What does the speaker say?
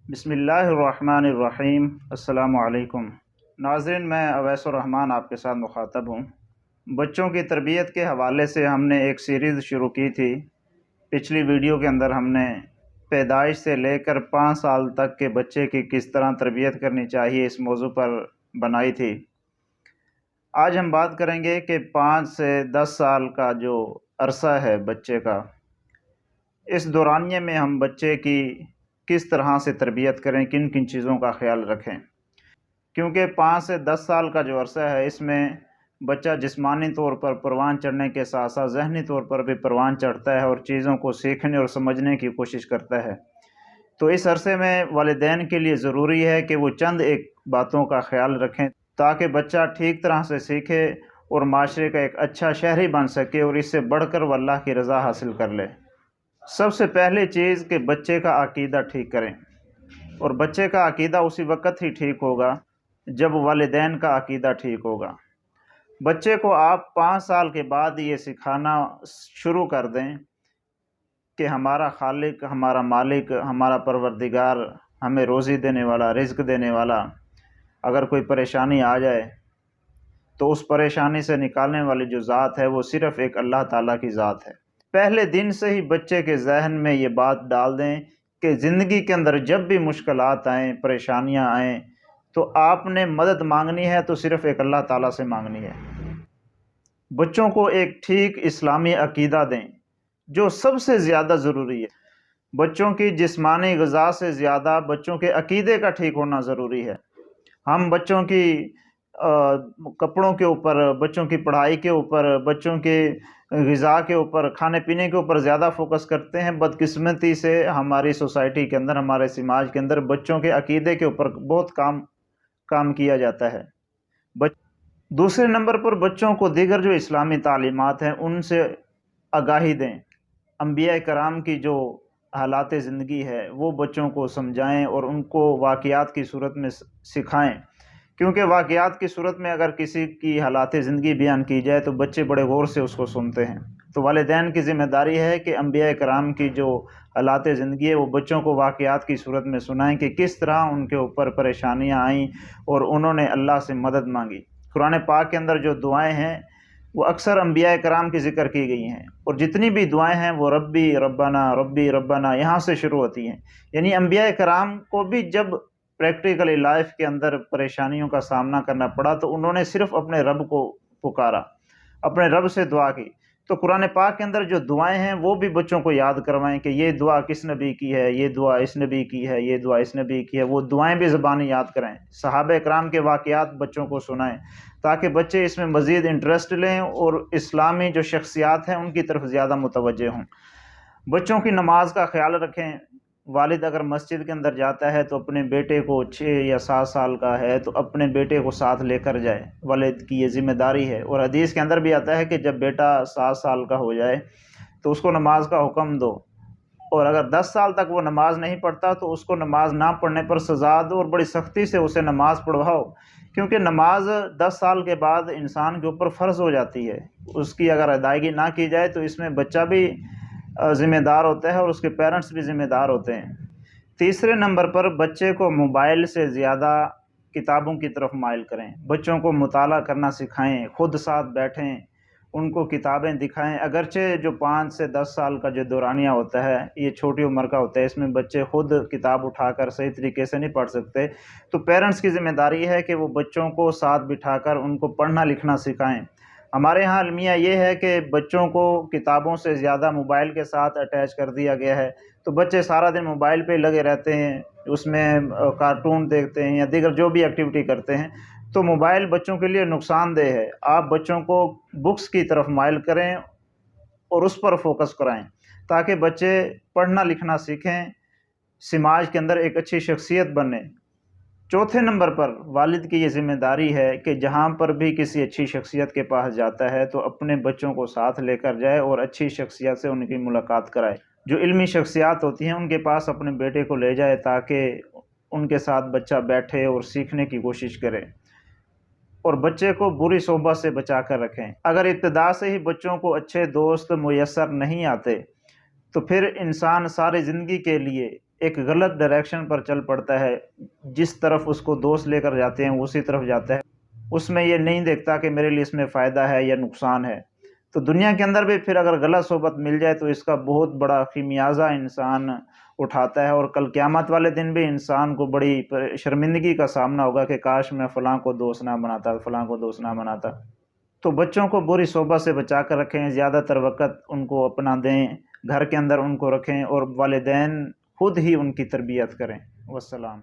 بسم اللہ الرحمن الرحیم۔ السلام علیکم ناظرین، میں اویس الرحمن آپ کے ساتھ مخاطب ہوں۔ بچوں کی تربیت کے حوالے سے ہم نے ایک سیریز شروع کی تھی۔ پچھلی ویڈیو کے اندر ہم نے پیدائش سے لے کر 5 سال تک کے بچے کی کس طرح تربیت کرنی چاہیے اس موضوع پر بنائی تھی۔ آج ہم بات کریں گے کہ 5 سے 10 سال کا جو عرصہ ہے بچے کا، اس دورانیے میں ہم بچے کی کس طرح سے تربیت کریں، کن کن چیزوں کا خیال رکھیں، کیونکہ 5 سے 10 سال کا جو عرصہ ہے اس میں بچہ جسمانی طور پر پروان چڑھنے کے ساتھ ساتھ ذہنی طور پر بھی پروان چڑھتا ہے اور چیزوں کو سیکھنے اور سمجھنے کی کوشش کرتا ہے۔ تو اس عرصے میں والدین کے لیے ضروری ہے کہ وہ چند ایک باتوں کا خیال رکھیں تاکہ بچہ ٹھیک طرح سے سیکھے اور معاشرے کا ایک اچھا شہری بن سکے اور اس سے بڑھ کر وہ اللہ کی رضا حاصل کر لے۔ سب سے پہلی چیز کہ بچے کا عقیدہ ٹھیک کریں، اور بچے کا عقیدہ اسی وقت ہی ٹھیک ہوگا جب والدین کا عقیدہ ٹھیک ہوگا۔ بچے کو آپ 5 سال کے بعد یہ سکھانا شروع کر دیں کہ ہمارا خالق، ہمارا مالک، ہمارا پروردگار، ہمیں روزی دینے والا، رزق دینے والا، اگر کوئی پریشانی آ جائے تو اس پریشانی سے نکالنے والی جو ذات ہے وہ صرف ایک اللہ تعالیٰ کی ذات ہے۔ پہلے دن سے ہی بچے کے ذہن میں یہ بات ڈال دیں کہ زندگی کے اندر جب بھی مشکلات آئیں، پریشانیاں آئیں، تو آپ نے مدد مانگنی ہے تو صرف ایک اللہ تعالیٰ سے مانگنی ہے۔ بچوں کو ایک ٹھیک اسلامی عقیدہ دیں جو سب سے زیادہ ضروری ہے۔ بچوں کی جسمانی غذا سے زیادہ بچوں کے عقیدے کا ٹھیک ہونا ضروری ہے۔ ہم بچوں کی کپڑوں کے اوپر، بچوں کی پڑھائی کے اوپر، بچوں کے غذا کے اوپر، کھانے پینے کے اوپر زیادہ فوکس کرتے ہیں۔ بدقسمتی سے ہماری سوسائٹی کے اندر، ہمارے سماج کے اندر بچوں کے عقیدے کے اوپر بہت کام کیا جاتا ہے۔ دوسرے نمبر پر بچوں کو دیگر جو اسلامی تعلیمات ہیں ان سے آگاہی دیں۔ انبیاء کرام کی جو حالات زندگی ہے وہ بچوں کو سمجھائیں اور ان کو واقعات کی صورت میں سکھائیں، کیونکہ واقعات کی صورت میں اگر کسی کی حالات زندگی بیان کی جائے تو بچے بڑے غور سے اس کو سنتے ہیں۔ تو والدین کی ذمہ داری ہے کہ انبیاء کرام کی جو حالات زندگی ہے وہ بچوں کو واقعات کی صورت میں سنائیں کہ کس طرح ان کے اوپر پریشانیاں آئیں اور انہوں نے اللہ سے مدد مانگی۔ قرآن پاک کے اندر جو دعائیں ہیں وہ اکثر انبیاء کرام کی ذکر کی گئی ہیں، اور جتنی بھی دعائیں ہیں وہ ربی ربنا یہاں سے شروع ہوتی ہیں۔ یعنی انبیاء کرام کو بھی جب پریکٹیکلی لائف کے اندر پریشانیوں کا سامنا کرنا پڑا تو انہوں نے صرف اپنے رب کو پکارا، اپنے رب سے دعا کی۔ تو قرآن پاک کے اندر جو دعائیں ہیں وہ بھی بچوں کو یاد کروائیں کہ یہ دعا کس نبی کی ہے، یہ دعا اس نبی کی ہے، یہ دعا اس نبی کی ہے۔ وہ دعائیں بھی زبانی یاد کرائیں۔ صحابہ کرام کے واقعات بچوں کو سنائیں تاکہ بچے اس میں مزید انٹرسٹ لیں اور اسلامی جو شخصیات ہیں ان کی طرف زیادہ متوجہ ہوں۔ بچوں کی نماز کا خیال رکھیں۔ والد اگر مسجد کے اندر جاتا ہے تو اپنے بیٹے کو 6 یا 7 سال کا ہے تو اپنے بیٹے کو ساتھ لے کر جائے، والد کی یہ ذمہ داری ہے۔ اور حدیث کے اندر بھی آتا ہے کہ جب بیٹا 7 سال کا ہو جائے تو اس کو نماز کا حکم دو، اور اگر 10 سال تک وہ نماز نہیں پڑھتا تو اس کو نماز نہ پڑھنے پر سزا دو اور بڑی سختی سے اسے نماز پڑھواؤ، کیونکہ نماز 10 سال کے بعد انسان کے اوپر فرض ہو جاتی ہے۔ اس کی اگر ادائیگی نہ کی جائے تو اس میں بچہ بھی ذمہ دار ہوتا ہے اور اس کے پیرنٹس بھی ذمہ دار ہوتے ہیں۔ تیسرے نمبر پر بچے کو موبائل سے زیادہ کتابوں کی طرف مائل کریں۔ بچوں کو مطالعہ کرنا سکھائیں، خود ساتھ بیٹھیں، ان کو کتابیں دکھائیں۔ اگرچہ جو 5 سے 10 سال کا جو دورانیہ ہوتا ہے یہ چھوٹی عمر کا ہوتا ہے، اس میں بچے خود کتاب اٹھا کر صحیح طریقے سے نہیں پڑھ سکتے، تو پیرنٹس کی ذمہ داری ہے کہ وہ بچوں کو ساتھ بٹھا کر ان کو پڑھنا لکھنا سکھائیں۔ ہمارے ہاں المیہ یہ ہے کہ بچوں کو کتابوں سے زیادہ موبائل کے ساتھ اٹیچ کر دیا گیا ہے، تو بچے سارا دن موبائل پہ لگے رہتے ہیں، اس میں کارٹون دیکھتے ہیں یا دیگر جو بھی ایکٹیویٹی کرتے ہیں، تو موبائل بچوں کے لیے نقصان دہ ہے۔ آپ بچوں کو بکس کی طرف مائل کریں اور اس پر فوکس کرائیں تاکہ بچے پڑھنا لکھنا سیکھیں، سماج کے اندر ایک اچھی شخصیت بنیں۔ چوتھے نمبر پر والد کی یہ ذمہ داری ہے کہ جہاں پر بھی کسی اچھی شخصیت کے پاس جاتا ہے تو اپنے بچوں کو ساتھ لے کر جائے اور اچھی شخصیت سے ان کی ملاقات کرائے۔ جو علمی شخصیات ہوتی ہیں ان کے پاس اپنے بیٹے کو لے جائے تاکہ ان کے ساتھ بچہ بیٹھے اور سیکھنے کی کوشش کرے، اور بچے کو بری صحبت سے بچا کر رکھیں۔ اگر ابتدا سے ہی بچوں کو اچھے دوست میسر نہیں آتے تو پھر انسان ساری زندگی کے لیے ایک غلط ڈائریکشن پر چل پڑتا ہے، جس طرف اس کو دوست لے کر جاتے ہیں اسی طرف جاتا ہے، اس میں یہ نہیں دیکھتا کہ میرے لیے اس میں فائدہ ہے یا نقصان ہے۔ تو دنیا کے اندر بھی پھر اگر غلط صحبت مل جائے تو اس کا بہت بڑا خمیازہ انسان اٹھاتا ہے، اور کل قیامت والے دن بھی انسان کو بڑی شرمندگی کا سامنا ہوگا کہ کاش میں فلاں کو دوست نہ بناتا، فلاں کو دوست نہ بناتا۔ تو بچوں کو بری صحبت سے بچا کر رکھیں، زیادہ تر وقت ان کو اپنا دیں، گھر کے اندر ان کو رکھیں، اور والدین خود ہی ان کی تربیت کریں۔ والسلام۔